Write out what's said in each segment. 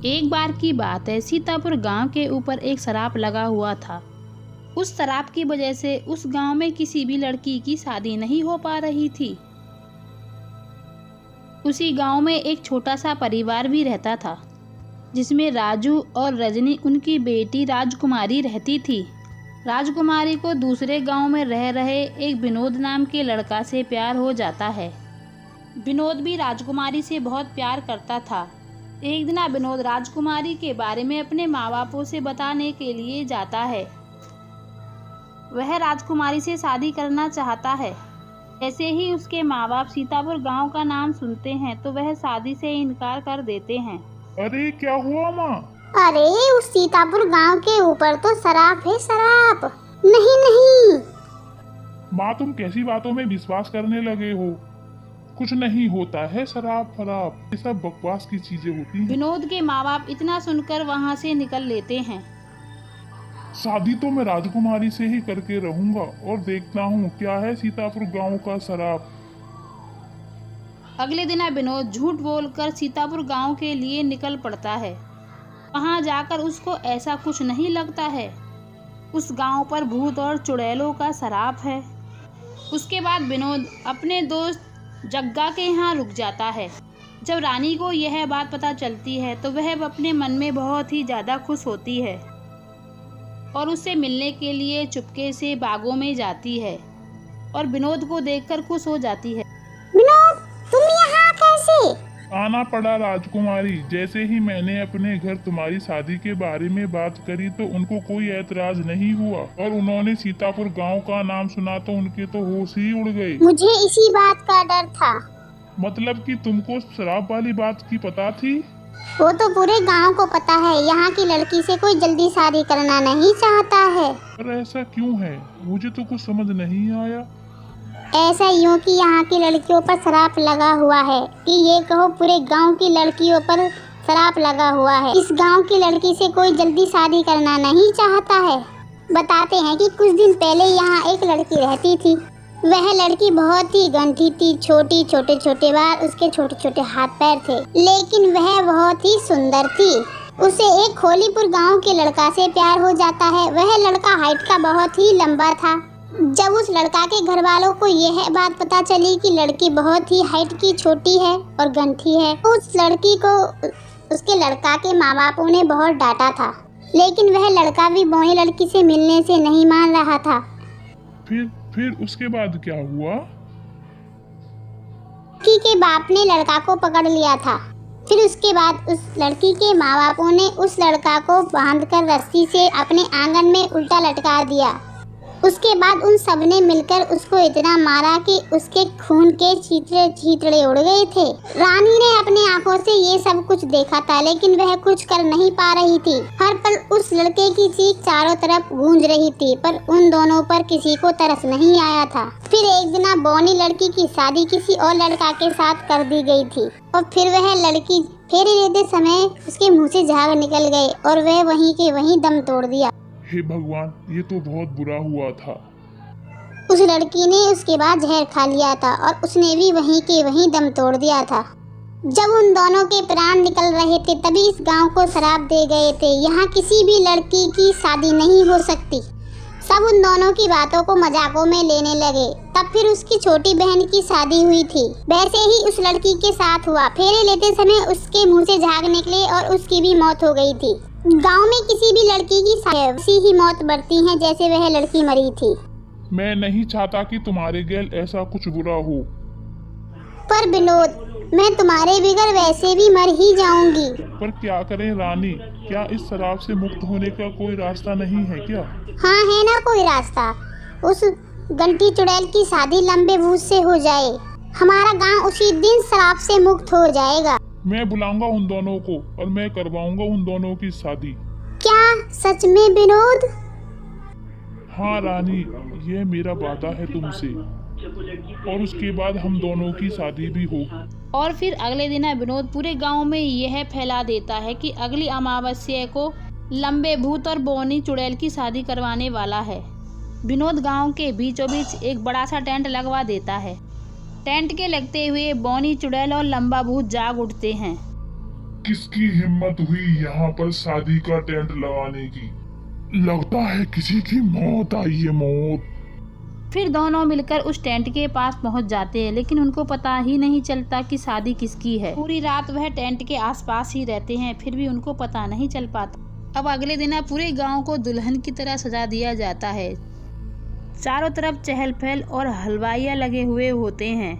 एक बार की बात है, सीतापुर गांव के ऊपर एक सराप लगा हुआ था। उस सराप की वजह से उस गांव में किसी भी लड़की की शादी नहीं हो पा रही थी। उसी गांव में एक छोटा सा परिवार भी रहता था, जिसमें राजू और रजनी उनकी बेटी राजकुमारी रहती थी। राजकुमारी को दूसरे गांव में रह रहे एक विनोद नाम के लड़का से प्यार हो जाता है। विनोद भी राजकुमारी से बहुत प्यार करता था। एक दिन विनोद राजकुमारी के बारे में अपने माँ बापों से बताने के लिए जाता है। वह राजकुमारी से शादी करना चाहता है। ऐसे ही उसके माँ बाप सीतापुर गांव का नाम सुनते हैं तो वह शादी से इनकार कर देते हैं। अरे क्या हुआ माँ? अरे उस सीतापुर गांव के ऊपर तो शराब है, शराब। नहीं नहीं माँ, तुम कैसी बातों में विश्वास करने लगे हो? कुछ नहीं होता है शराब फराब, ये सब बकवास की चीजें होती हैं। विनोद के माँ बाप इतना सुनकर वहाँ से निकल लेते हैं। शादी तो मैं राजकुमारी से ही करके रहूंगा और देखता हूँ क्या है सीतापुर गांव का शराब। अगले दिन विनोद झूठ बोलकर सीतापुर गांव के लिए निकल पड़ता है। वहां जाकर उसको ऐसा कुछ नहीं लगता है। उस गांव पर भूत और चुड़ैलों का शराप है। उसके बाद विनोद अपने दोस्त जग्गा के यहाँ रुक जाता है। जब रानी को यह बात पता चलती है तो वह अपने मन में बहुत ही ज़्यादा खुश होती है और उससे मिलने के लिए चुपके से बागों में जाती है और विनोद को देखकर खुश हो जाती है। विनोद, तुम यहाँ कैसे? आना पड़ा राजकुमारी। जैसे ही मैंने अपने घर तुम्हारी शादी के बारे में बात करी तो उनको कोई ऐतराज नहीं हुआ और उन्होंने सीतापुर गांव का नाम सुना तो उनके तो होश ही उड़ गए। मुझे इसी बात का डर था। मतलब कि तुमको शराब वाली बात की पता थी? वो तो पूरे गांव को पता है। यहाँ की लड़की से कोई जल्दी शादी करना नहीं चाहता है। पर ऐसा क्यों है? मुझे तो कुछ समझ नहीं आया। ऐसा यूं कि यहाँ की लड़कियों पर शराप लगा हुआ है कि ये कहो पूरे गांव की लड़कियों पर शराप लगा हुआ है। इस गांव की लड़की से कोई जल्दी शादी करना नहीं चाहता है। बताते हैं कि कुछ दिन पहले यहाँ एक लड़की रहती थी। वह लड़की बहुत ही गंठी थी, छोटी, छोटे छोटे बाल, उसके छोटे छोटे हाथ पैर थे, लेकिन वह बहुत ही सुंदर थी। उसे एक खोलीपुर गांव के लड़का से प्यार हो जाता है। वह लड़का हाइट का बहुत ही लंबा था। जब उस लड़का के घर वालों को यह बात पता चली कि लड़की बहुत ही हाइट की छोटी है और गंठी है, उस लड़की को उसके लड़का के माँ बापों ने बहुत डांटा था, लेकिन वह लड़का भी बौनी लड़की से मिलने से नहीं मान रहा था। फिर उसके बाद क्या हुआ? लड़की के बाप ने लड़का को पकड़ लिया था। फिर उसके बाद उस लड़की के माँ बापों ने उस लड़का को बांधकर रस्सी से अपने आंगन में उल्टा लटका दिया। उसके बाद उन सब ने मिलकर उसको इतना मारा कि उसके खून के छींटड़े उड़ गए थे। रानी ने अपने आंखों से ये सब कुछ देखा था, लेकिन वह कुछ कर नहीं पा रही थी। हर पल उस लड़के की चीख चारों तरफ गूंज रही थी, पर उन दोनों पर किसी को तरस नहीं आया था। फिर एक दिन बौनी लड़की की शादी किसी और लड़का के साथ कर दी गई थी और फिर वह लड़की फेरे लेते समय उसके मुँह से झाग निकल गए और वह वहीं के वहीं दम तोड़ दिया। हे भगवान, ये तो बहुत बुरा हुआ था। उस लड़की ने उसके बाद जहर खा लिया था और उसने भी वहीं के वहीं दम तोड़ दिया था। जब उन दोनों के प्राण निकल रहे थे तभी इस गांव को श्राप दे गए थे। यहाँ किसी भी लड़की की शादी नहीं हो सकती। सब उन दोनों की बातों को मजाकों में लेने लगे। तब फिर उसकी छोटी बहन की शादी हुई थी। वैसे ही उस लड़की के साथ हुआ। फेरे लेते समय उसके मुंह से झाग निकले और उसकी भी मौत हो गई थी। गांव में किसी भी लड़की की ऐसी ही मौत बढ़ती है जैसे वह लड़की मरी थी। मैं नहीं चाहता कि तुम्हारे गैल ऐसा कुछ बुरा हो। पर विनोद, मैं तुम्हारे बिगर वैसे भी मर ही जाऊंगी। पर क्या करें रानी, क्या इस शराब से मुक्त होने का कोई रास्ता नहीं है क्या? हाँ है ना कोई रास्ता। उस गंटी चुड़ैल की शादी लंबे भूत से हो जाए, हमारा गांव उसी दिन शराब से मुक्त हो जाएगा। मैं बुलाऊंगा उन दोनों को और मैं करवाऊंगा उन दोनों की शादी। क्या सच में विनोद? हाँ रानी, यह मेरा वादा है तुमसे। और उसके बाद हम दोनों की शादी भी होगी। और फिर अगले दिन विनोद पूरे गांव में यह फैला देता है कि अगली अमावस्या को लंबे भूत और बौनी चुड़ैल की शादी करवाने वाला है। विनोद गांव के बीचों बीच एक बड़ा सा टेंट लगवा देता है। टेंट के लगते हुए बौनी चुड़ैल और लंबा भूत जाग उठते हैं। किसकी हिम्मत हुई यहाँ पर शादी का टेंट लगाने की? लगता है किसी की मौत आई है, मौत। फिर दोनों मिलकर उस टेंट के पास पहुंच जाते हैं, लेकिन उनको पता ही नहीं चलता कि शादी किसकी है। पूरी रात वह टेंट के आसपास ही रहते हैं, फिर भी उनको पता नहीं चल पाता। अब अगले दिन पूरे गांव को दुल्हन की तरह सजा दिया जाता है। चारों तरफ चहल पहल और हलवाइयाँ लगे हुए होते हैं।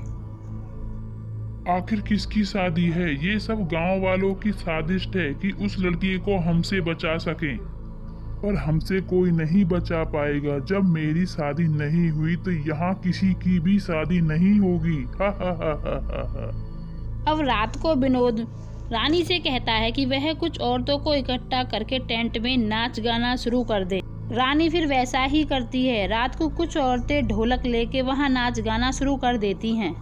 आखिर किसकी शादी है? ये सब गांव वालों की साजिश है कि उस लड़की को हमसे बचा सकें, पर हमसे कोई नहीं बचा पाएगा। जब मेरी शादी नहीं हुई तो यहाँ किसी की भी शादी नहीं होगी। हा हा हा हा हा हा। अब रात को विनोद रानी से कहता है कि वह कुछ औरतों को इकट्ठा करके टेंट में नाच गाना शुरू कर दे। रानी फिर वैसा ही करती है। रात को कुछ औरतें ढोलक लेके वहां नाच गाना शुरू कर देती हैं।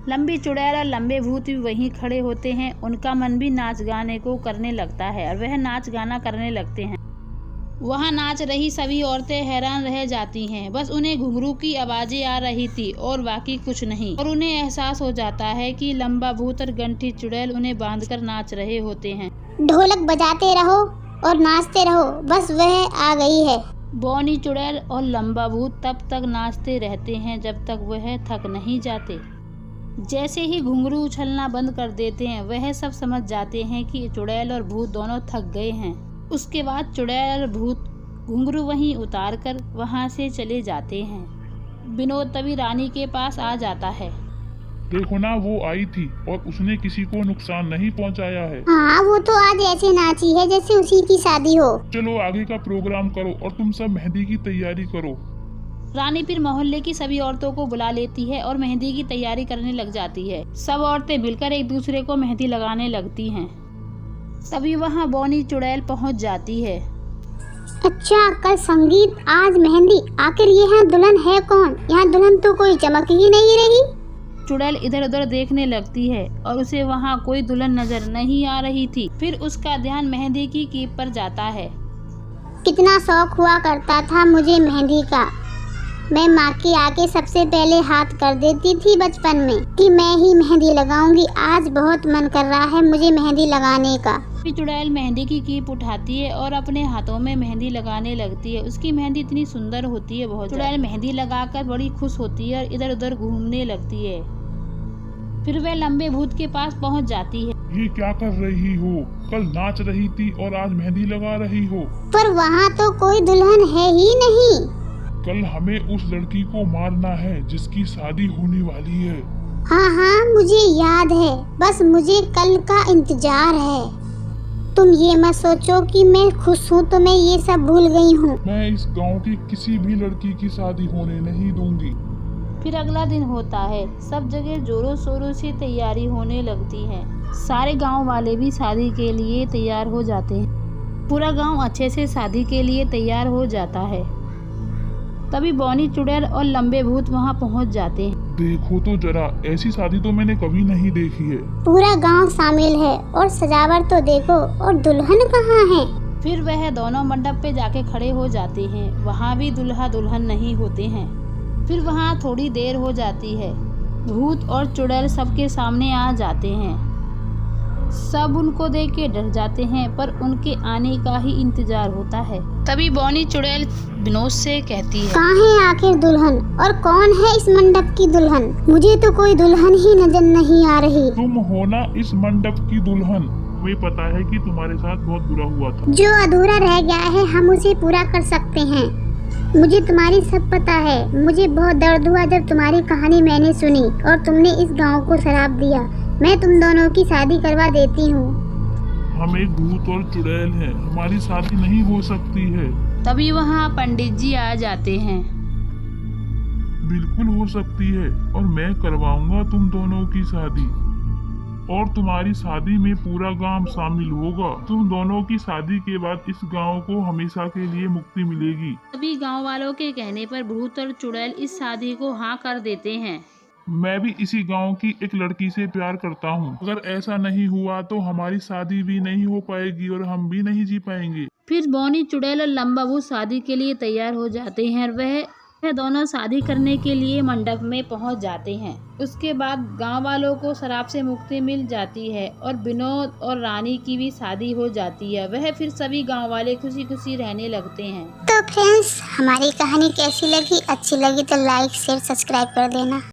लंबी चुड़ैल और लंबे भूत भी वहीं खड़े होते हैं। उनका मन भी नाच गाने को करने लगता है और वह नाच गाना करने लगते हैं। वहां नाच रही सभी औरतें हैरान रह जाती हैं। बस उन्हें घुंघरू की आवाजें आ रही थी और बाकी कुछ नहीं। और उन्हें एहसास हो जाता है कि लंबा भूत और गंठी चुड़ैल उन्हें बांधकर नाच रहे होते हैं। ढोलक बजाते रहो और नाचते रहो, बस वह आ गई है। बौनी चुड़ैल और लंबा भूत तब तक नाचते रहते हैं जब तक वह थक नहीं जाते। जैसे ही घुंघरू उछलना बंद कर देते हैं, वह सब समझ जाते हैं कि चुड़ैल और भूत दोनों थक गए हैं। उसके बाद चुड़ैल और भूत घुंघरू वहीं उतार कर वहां से चले जाते हैं। विनोद तभी रानी के पास आ जाता है। देखो ना, वो आई थी और उसने किसी को नुकसान नहीं पहुंचाया है। हाँ, वो तो आज ऐसे नाची है जैसे उसी की शादी हो। चलो आगे का प्रोग्राम करो और तुम सब मेहंदी की तैयारी करो। रानी फिर मोहल्ले की सभी औरतों को बुला लेती है और मेहंदी की तैयारी करने लग जाती है। सब औरतें मिलकर एक दूसरे को मेहंदी लगाने लगती हैं। तभी वहां बौनी चुड़ैल पहुंच जाती है। अच्छा, कल संगीत, आज मेहंदी। आखिर ये यहाँ दुल्हन है कौन? यहाँ दुल्हन तो कोई चमक ही नहीं रही। चुड़ैल इधर उधर देखने लगती है और उसे वहाँ कोई दुल्हन नजर नहीं आ रही थी। फिर उसका ध्यान मेहंदी की कीप पर जाता है। कितना शौक हुआ करता था मुझे मेहंदी का। मैं माँ के आगे सबसे पहले हाथ कर देती थी बचपन में कि मैं ही मेहंदी लगाऊंगी। आज बहुत मन कर रहा है मुझे मेहंदी लगाने का। फिर चुड़ैल मेहंदी की कीप उठाती है और अपने हाथों में मेहंदी लगाने लगती है। उसकी मेहंदी इतनी सुंदर होती है बहुत। चुड़ैल मेहंदी लगाकर बड़ी खुश होती है और इधर उधर घूमने लगती है। फिर वह लंबे भूत के पास पहुंच जाती है। ये क्या कर रही हो? कल नाच रही थी और आज मेहंदी लगा रही हो। पर वहाँ तो कोई दुल्हन है ही नहीं। कल हमें उस लड़की को मारना है जिसकी शादी होने वाली है। हाँ हाँ, मुझे याद है। बस मुझे कल का इंतजार है। तुम ये मत सोचो कि मैं खुश हूँ तो मैं ये सब भूल गई हूँ। मैं इस गांव की किसी भी लड़की की शादी होने नहीं दूंगी। फिर अगला दिन होता है। सब जगह जोरों शोरों से तैयारी होने लगती है। सारे गांव वाले भी शादी के लिए तैयार हो जाते हैं। पूरा गांव अच्छे से शादी के लिए तैयार हो जाता है। तभी बौनी चुड़ैल और लंबे भूत वहां पहुंच जाते हैं। देखो तो जरा, ऐसी शादी तो मैंने कभी नहीं देखी है। पूरा गांव शामिल है और सजावट तो देखो, और दुल्हन कहाँ है? फिर वह दोनों मंडप पे जाके खड़े हो जाते हैं। वहाँ भी दुल्हा दुल्हन नहीं होते हैं। फिर वहाँ थोड़ी देर हो जाती है। भूत और चुड़ैल सबके सामने आ जाते हैं। सब उनको देख के डर जाते हैं, पर उनके आने का ही इंतजार होता है। तभी बौनी चुड़ैल विनोद से कहती है, कहाँ है आखिर दुल्हन, और कौन है इस मंडप की दुल्हन? मुझे तो कोई दुल्हन ही नजर नहीं आ रही। तुम हो ना इस मंडप की दुल्हन। मुझे पता है कि तुम्हारे साथ बहुत बुरा हुआ था। जो अधूरा रह गया है हम उसे पूरा कर सकते हैं। मुझे तुम्हारी सब पता है। मुझे बहुत दर्द हुआ जब तुम्हारी कहानी मैंने सुनी और तुमने इस गांव को शराब दिया। मैं तुम दोनों की शादी करवा देती हूँ। हम एक भूत और चुड़ैल हैं, हमारी शादी नहीं हो सकती है। तभी वहाँ पंडित जी आ जाते हैं। बिल्कुल हो सकती है और मैं करवाऊंगा तुम दोनों की शादी, और तुम्हारी शादी में पूरा गांव शामिल होगा। तुम दोनों की शादी के बाद इस गांव को हमेशा के लिए मुक्ति मिलेगी। तभी गांव वालों के कहने पर भूत और चुड़ैल इस शादी को हाँ कर देते हैं। मैं भी इसी गांव की एक लड़की से प्यार करता हूँ। अगर ऐसा नहीं हुआ तो हमारी शादी भी नहीं हो पाएगी और हम भी नहीं जी पाएंगे। फिर बौनी चुड़ैल और लंबा भूत शादी के लिए तैयार हो जाते हैं और वह वह दोनों शादी करने के लिए मंडप में पहुंच जाते हैं। उसके बाद गांव वालों को शराब से मुक्ति मिल जाती है और विनोद और रानी की भी शादी हो जाती है। वह फिर सभी गांव वाले खुशी खुशी रहने लगते हैं। तो फ्रेंड्स, हमारी कहानी कैसी लगी? अच्छी लगी तो लाइक शेयर सब्सक्राइब कर देना।